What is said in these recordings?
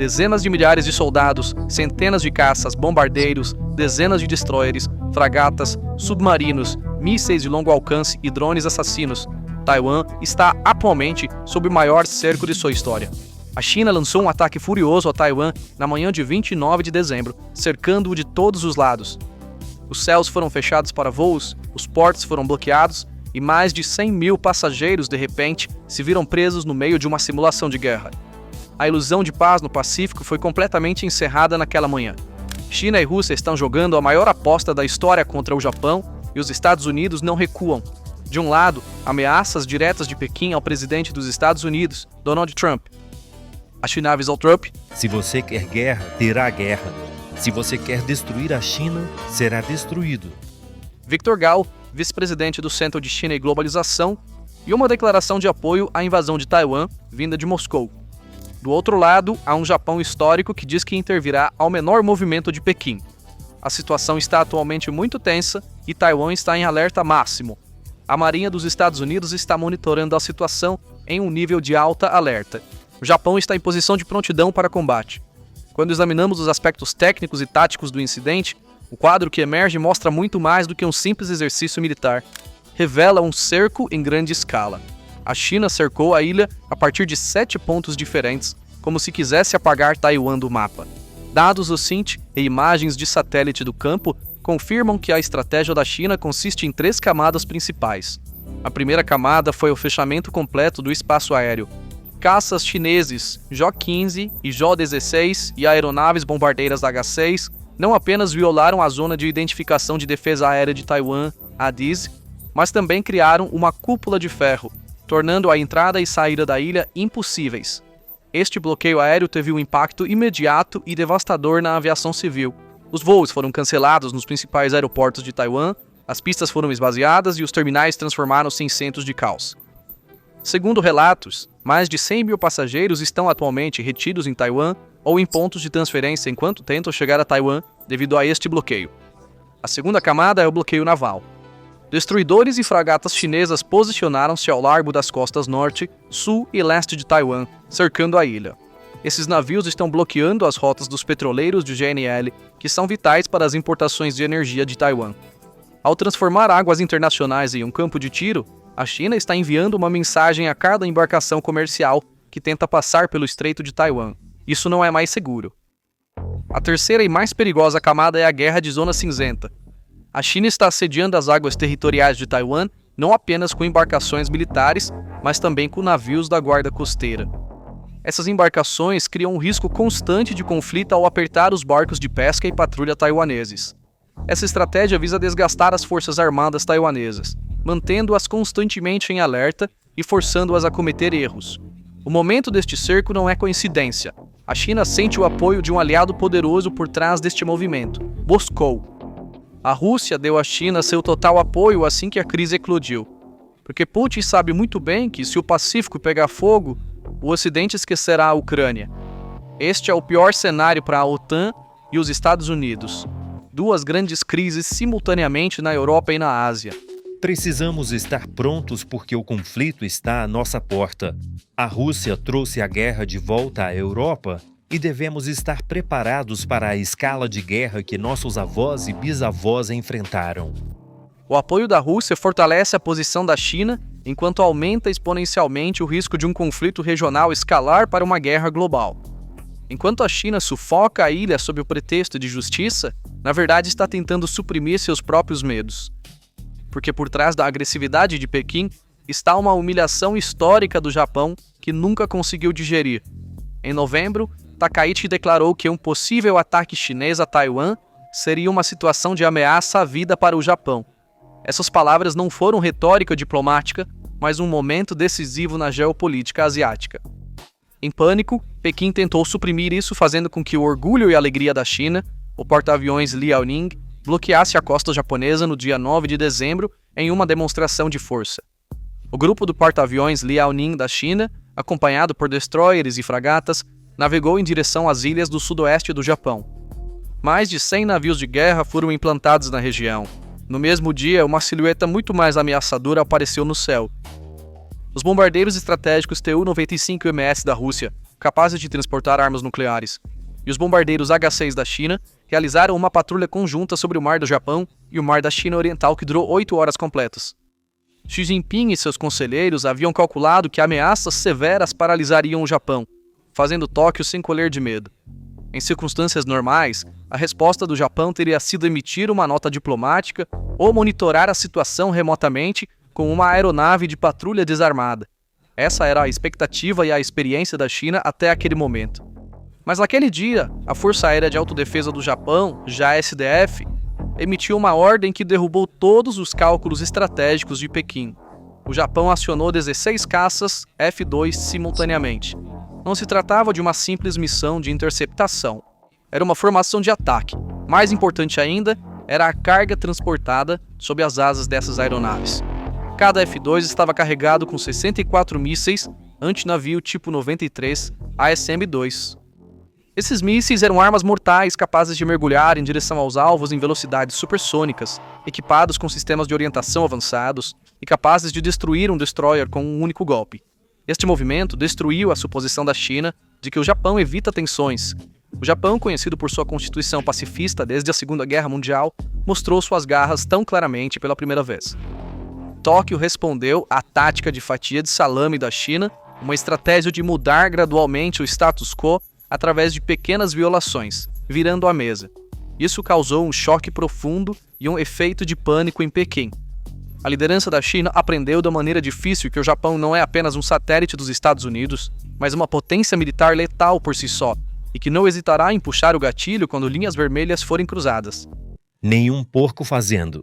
dezenas de milhares de soldados, centenas de caças, bombardeiros, dezenas de destroyers, fragatas, submarinos, mísseis de longo alcance e drones assassinos. Taiwan está atualmente sob o maior cerco de sua história. A China lançou um ataque furioso a Taiwan na manhã de 29 de dezembro, cercando-o de todos os lados. Os céus foram fechados para voos, os portos foram bloqueados e mais de 100 mil passageiros, de repente, se viram presos no meio de uma simulação de guerra. A ilusão de paz no Pacífico foi completamente encerrada naquela manhã. China e Rússia estão jogando a maior aposta da história contra o Japão e os Estados Unidos não recuam. De um lado, ameaças diretas de Pequim ao presidente dos Estados Unidos, Donald Trump. A China avisou Trump: se você quer guerra, terá guerra. Se você quer destruir a China, será destruído. Victor Gao, vice-presidente do Centro de China e Globalização, e uma declaração de apoio à invasão de Taiwan, vinda de Moscou. Do outro lado, há um Japão histórico que diz que intervirá ao menor movimento de Pequim. A situação está atualmente muito tensa e Taiwan está em alerta máximo. A Marinha dos Estados Unidos está monitorando a situação em um nível de alta alerta. O Japão está em posição de prontidão para combate. Quando examinamos os aspectos técnicos e táticos do incidente, o quadro que emerge mostra muito mais do que um simples exercício militar. Revela um cerco em grande escala. A China cercou a ilha a partir de 7 pontos diferentes, como se quisesse apagar Taiwan do mapa. Dados do CINT e imagens de satélite do campo confirmam que a estratégia da China consiste em 3 camadas principais. A primeira camada foi o fechamento completo do espaço aéreo. Caças chineses Jo-15 e Jo-16 e aeronaves bombardeiras H-6 não apenas violaram a Zona de Identificação de Defesa Aérea de Taiwan, a DIZ, mas também criaram uma cúpula de ferro, tornando a entrada e saída da ilha impossíveis. Este bloqueio aéreo teve um impacto imediato e devastador na aviação civil. Os voos foram cancelados nos principais aeroportos de Taiwan, as pistas foram esvaziadas e os terminais transformaram-se em centros de caos. Segundo relatos, mais de 100 mil passageiros estão atualmente retidos em Taiwan ou em pontos de transferência enquanto tentam chegar a Taiwan devido a este bloqueio. A segunda camada é o bloqueio naval. Destruidores e fragatas chinesas posicionaram-se ao largo das costas norte, sul e leste de Taiwan, cercando a ilha. Esses navios estão bloqueando as rotas dos petroleiros de GNL, que são vitais para as importações de energia de Taiwan. Ao transformar águas internacionais em um campo de tiro, a China está enviando uma mensagem a cada embarcação comercial que tenta passar pelo Estreito de Taiwan. Isso não é mais seguro. A terceira e mais perigosa camada é a Guerra de Zona Cinzenta. A China está assediando as águas territoriais de Taiwan não apenas com embarcações militares, mas também com navios da guarda costeira. Essas embarcações criam um risco constante de conflito ao apertar os barcos de pesca e patrulha taiwaneses. Essa estratégia visa desgastar as forças armadas taiwanesas, mantendo-as constantemente em alerta e forçando-as a cometer erros. O momento deste cerco não é coincidência. A China sente o apoio de um aliado poderoso por trás deste movimento, Moscou. A Rússia deu à China seu total apoio assim que a crise eclodiu. Porque Putin sabe muito bem que se o Pacífico pegar fogo, o Ocidente esquecerá a Ucrânia. Este é o pior cenário para a OTAN e os Estados Unidos. 2 grandes crises simultaneamente na Europa e na Ásia. Precisamos estar prontos porque o conflito está à nossa porta. A Rússia trouxe a guerra de volta à Europa e devemos estar preparados para a escala de guerra que nossos avós e bisavós enfrentaram. O apoio da Rússia fortalece a posição da China, enquanto aumenta exponencialmente o risco de um conflito regional escalar para uma guerra global. Enquanto a China sufoca a ilha sob o pretexto de justiça, na verdade está tentando suprimir seus próprios medos. Porque por trás da agressividade de Pequim está uma humilhação histórica do Japão que nunca conseguiu digerir. Em novembro, Takaichi declarou que um possível ataque chinês a Taiwan seria uma situação de ameaça à vida para o Japão. Essas palavras não foram retórica diplomática, mas um momento decisivo na geopolítica asiática. Em pânico, Pequim tentou suprimir isso, fazendo com que o orgulho e alegria da China, o porta-aviões Liaoning, bloqueasse a costa japonesa no dia 9 de dezembro em uma demonstração de força. O grupo do porta-aviões Liaoning da China, acompanhado por destroyers e fragatas, navegou em direção às ilhas do sudoeste do Japão. Mais de 100 navios de guerra foram implantados na região. No mesmo dia, uma silhueta muito mais ameaçadora apareceu no céu. Os bombardeiros estratégicos Tu-95MS da Rússia capazes de transportar armas nucleares, e os bombardeiros H-6 da China realizaram uma patrulha conjunta sobre o Mar do Japão e o Mar da China Oriental que durou 8 horas completas. Xi Jinping e seus conselheiros haviam calculado que ameaças severas paralisariam o Japão, fazendo Tóquio se encolher de medo. Em circunstâncias normais, a resposta do Japão teria sido emitir uma nota diplomática ou monitorar a situação remotamente com uma aeronave de patrulha desarmada. Essa era a expectativa e a experiência da China até aquele momento. Mas naquele dia, a Força Aérea de Autodefesa do Japão, já SDF, emitiu uma ordem que derrubou todos os cálculos estratégicos de Pequim. O Japão acionou 16 caças F-2 simultaneamente. Não se tratava de uma simples missão de interceptação. Era uma formação de ataque. Mais importante ainda, era a carga transportada sob as asas dessas aeronaves. Cada F-2 estava carregado com 64 mísseis antinavio tipo 93 ASM-2. Esses mísseis eram armas mortais capazes de mergulhar em direção aos alvos em velocidades supersônicas, equipados com sistemas de orientação avançados e capazes de destruir um destroyer com um único golpe. Este movimento destruiu a suposição da China de que o Japão evita tensões. O Japão, conhecido por sua constituição pacifista desde a Segunda Guerra Mundial, mostrou suas garras tão claramente pela primeira vez. Tóquio respondeu à tática de fatia de salame da China, uma estratégia de mudar gradualmente o status quo através de pequenas violações, virando a mesa. Isso causou um choque profundo e um efeito de pânico em Pequim. A liderança da China aprendeu da maneira difícil que o Japão não é apenas um satélite dos Estados Unidos, mas uma potência militar letal por si só, e que não hesitará em puxar o gatilho quando linhas vermelhas forem cruzadas. Nenhum porco fazendo.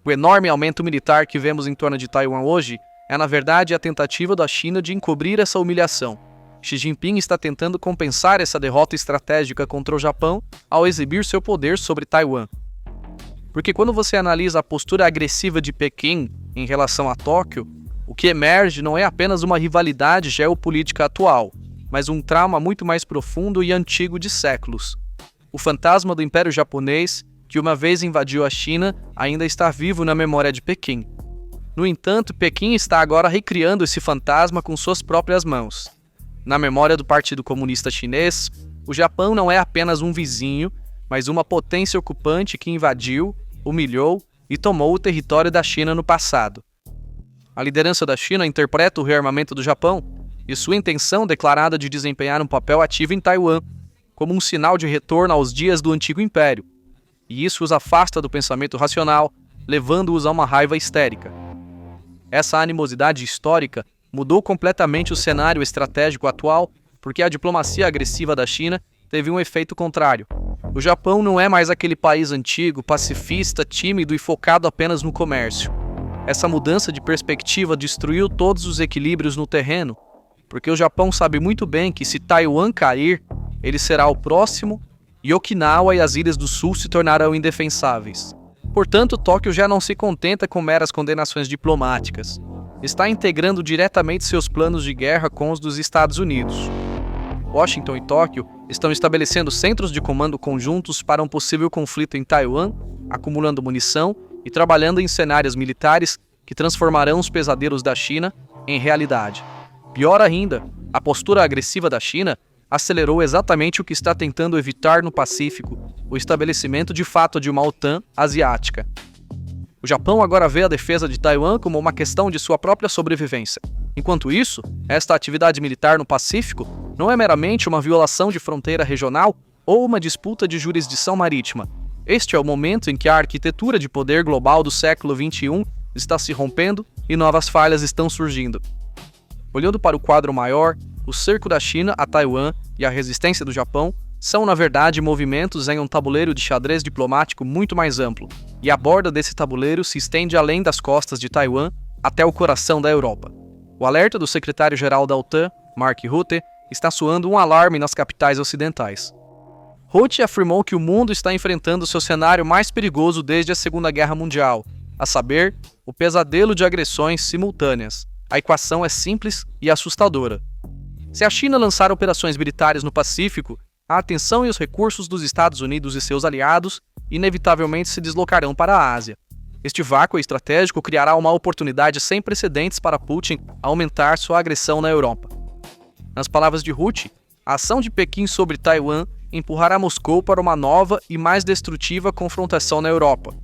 O enorme aumento militar que vemos em torno de Taiwan hoje é, na verdade, a tentativa da China de encobrir essa humilhação. Xi Jinping está tentando compensar essa derrota estratégica contra o Japão ao exibir seu poder sobre Taiwan. Porque quando você analisa a postura agressiva de Pequim em relação a Tóquio, o que emerge não é apenas uma rivalidade geopolítica atual, mas um trauma muito mais profundo e antigo de séculos. O fantasma do Império Japonês, que uma vez invadiu a China, ainda está vivo na memória de Pequim. No entanto, Pequim está agora recriando esse fantasma com suas próprias mãos. Na memória do Partido Comunista Chinês, o Japão não é apenas um vizinho, mas uma potência ocupante que invadiu, humilhou e tomou o território da China no passado. A liderança da China interpreta o rearmamento do Japão e sua intenção declarada de desempenhar um papel ativo em Taiwan como um sinal de retorno aos dias do antigo império, e isso os afasta do pensamento racional, levando-os a uma raiva histérica. Essa animosidade histórica mudou completamente o cenário estratégico atual porque a diplomacia agressiva da China teve um efeito contrário. O Japão não é mais aquele país antigo, pacifista, tímido e focado apenas no comércio. Essa mudança de perspectiva destruiu todos os equilíbrios no terreno, porque o Japão sabe muito bem que se Taiwan cair, ele será o próximo e Okinawa e as ilhas do sul se tornarão indefensáveis. Portanto, Tóquio já não se contenta com meras condenações diplomáticas. Está integrando diretamente seus planos de guerra com os dos Estados Unidos. Washington e Tóquio estão estabelecendo centros de comando conjuntos para um possível conflito em Taiwan, acumulando munição e trabalhando em cenários militares que transformarão os pesadelos da China em realidade. Pior ainda, a postura agressiva da China acelerou exatamente o que está tentando evitar no Pacífico, o estabelecimento de fato de uma OTAN asiática. O Japão agora vê a defesa de Taiwan como uma questão de sua própria sobrevivência. Enquanto isso, esta atividade militar no Pacífico não é meramente uma violação de fronteira regional ou uma disputa de jurisdição marítima. Este é o momento em que a arquitetura de poder global do século XXI está se rompendo e novas falhas estão surgindo. Olhando para o quadro maior, o cerco da China a Taiwan e a resistência do Japão são, na verdade, movimentos em um tabuleiro de xadrez diplomático muito mais amplo, e a borda desse tabuleiro se estende além das costas de Taiwan até o coração da Europa. O alerta do secretário-geral da OTAN, Mark Rutte, está soando um alarme nas capitais ocidentais. Rutte afirmou que o mundo está enfrentando seu cenário mais perigoso desde a Segunda Guerra Mundial, a saber, o pesadelo de agressões simultâneas. A equação é simples e assustadora. Se a China lançar operações militares no Pacífico, a atenção e os recursos dos Estados Unidos e seus aliados inevitavelmente se deslocarão para a Ásia. Este vácuo estratégico criará uma oportunidade sem precedentes para Putin aumentar sua agressão na Europa. Nas palavras de Rutte, a ação de Pequim sobre Taiwan empurrará Moscou para uma nova e mais destrutiva confrontação na Europa.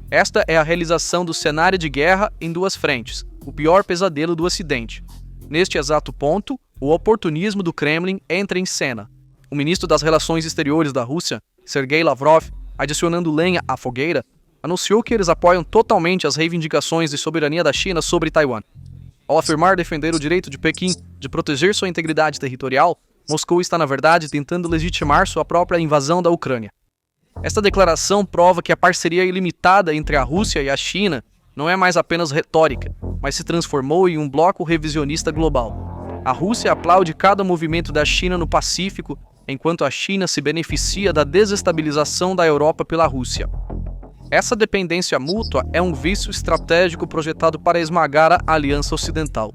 Esta é a realização do cenário de guerra em duas frentes, o pior pesadelo do Ocidente. Neste exato ponto, o oportunismo do Kremlin entra em cena. O ministro das Relações Exteriores da Rússia, Sergei Lavrov, adicionando lenha à fogueira, anunciou que eles apoiam totalmente as reivindicações de soberania da China sobre Taiwan. Ao afirmar defender o direito de Pequim de proteger sua integridade territorial, Moscou está, na verdade, tentando legitimar sua própria invasão da Ucrânia. Esta declaração prova que a parceria ilimitada entre a Rússia e a China não é mais apenas retórica, mas se transformou em um bloco revisionista global. A Rússia aplaude cada movimento da China no Pacífico, enquanto a China se beneficia da desestabilização da Europa pela Rússia. Essa dependência mútua é um vício estratégico projetado para esmagar a Aliança Ocidental.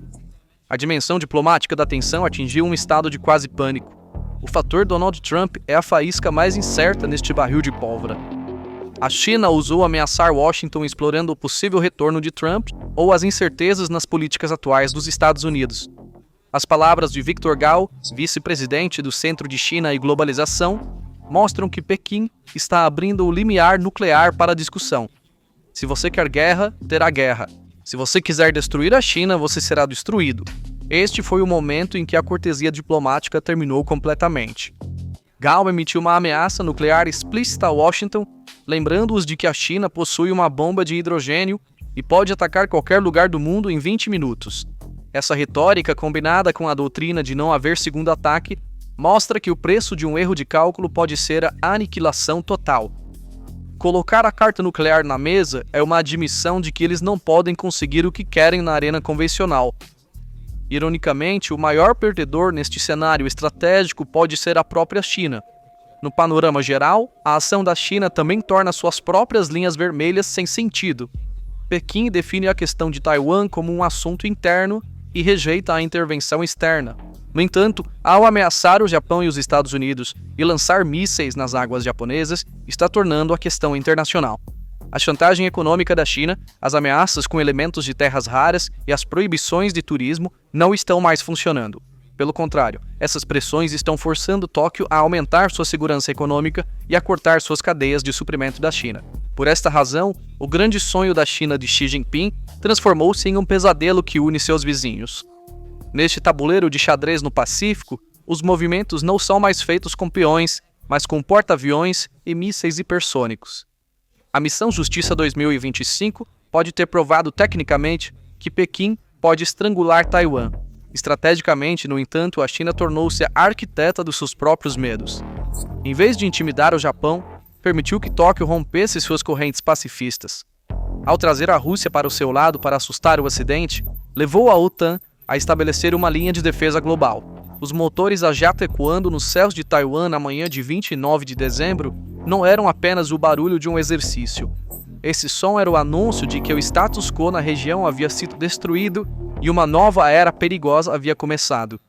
A dimensão diplomática da tensão atingiu um estado de quase pânico. O fator Donald Trump é a faísca mais incerta neste barril de pólvora. A China ousou ameaçar Washington explorando o possível retorno de Trump ou as incertezas nas políticas atuais dos Estados Unidos. As palavras de Victor Gao, vice-presidente do Centro de China e Globalização, mostram que Pequim está abrindo o limiar nuclear para a discussão. Se você quer guerra, terá guerra. Se você quiser destruir a China, você será destruído. Este foi o momento em que a cortesia diplomática terminou completamente. Gao emitiu uma ameaça nuclear explícita a Washington, lembrando-os de que a China possui uma bomba de hidrogênio e pode atacar qualquer lugar do mundo em 20 minutos. Essa retórica, combinada com a doutrina de não haver segundo ataque, mostra que o preço de um erro de cálculo pode ser a aniquilação total. Colocar a carta nuclear na mesa é uma admissão de que eles não podem conseguir o que querem na arena convencional. Ironicamente, o maior perdedor neste cenário estratégico pode ser a própria China. No panorama geral, a ação da China também torna suas próprias linhas vermelhas sem sentido. Pequim define a questão de Taiwan como um assunto interno e rejeita a intervenção externa. No entanto, ao ameaçar o Japão e os Estados Unidos e lançar mísseis nas águas japonesas, está tornando a questão internacional. A chantagem econômica da China, as ameaças com elementos de terras raras e as proibições de turismo não estão mais funcionando. Pelo contrário, essas pressões estão forçando Tóquio a aumentar sua segurança econômica e a cortar suas cadeias de suprimento da China. Por esta razão, o grande sonho da China de Xi Jinping transformou-se em um pesadelo que une seus vizinhos. Neste tabuleiro de xadrez no Pacífico, os movimentos não são mais feitos com peões, mas com porta-aviões e mísseis hipersônicos. A missão Justiça 2025 pode ter provado tecnicamente que Pequim pode estrangular Taiwan. Estrategicamente, no entanto, a China tornou-se a arquiteta dos seus próprios medos. Em vez de intimidar o Japão, permitiu que Tóquio rompesse suas correntes pacifistas. Ao trazer a Rússia para o seu lado para assustar o Ocidente, levou a OTAN a estabelecer uma linha de defesa global. Os motores a jato ecoando nos céus de Taiwan na manhã de 29 de dezembro não eram apenas o barulho de um exercício. Esse som era o anúncio de que o status quo na região havia sido destruído e uma nova era perigosa havia começado.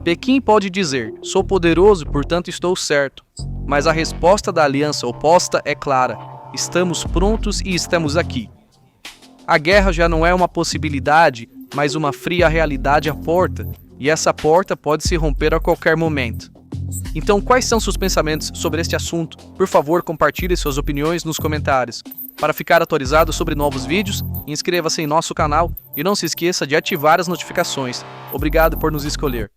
Pequim pode dizer, sou poderoso, portanto estou certo. Mas a resposta da aliança oposta é clara. Estamos prontos e estamos aqui. A guerra já não é uma possibilidade, mas uma fria realidade à porta, e essa porta pode se romper a qualquer momento. Então, quais são seus pensamentos sobre este assunto? Por favor, compartilhe suas opiniões nos comentários. Para ficar atualizado sobre novos vídeos, inscreva-se em nosso canal e não se esqueça de ativar as notificações. Obrigado por nos escolher.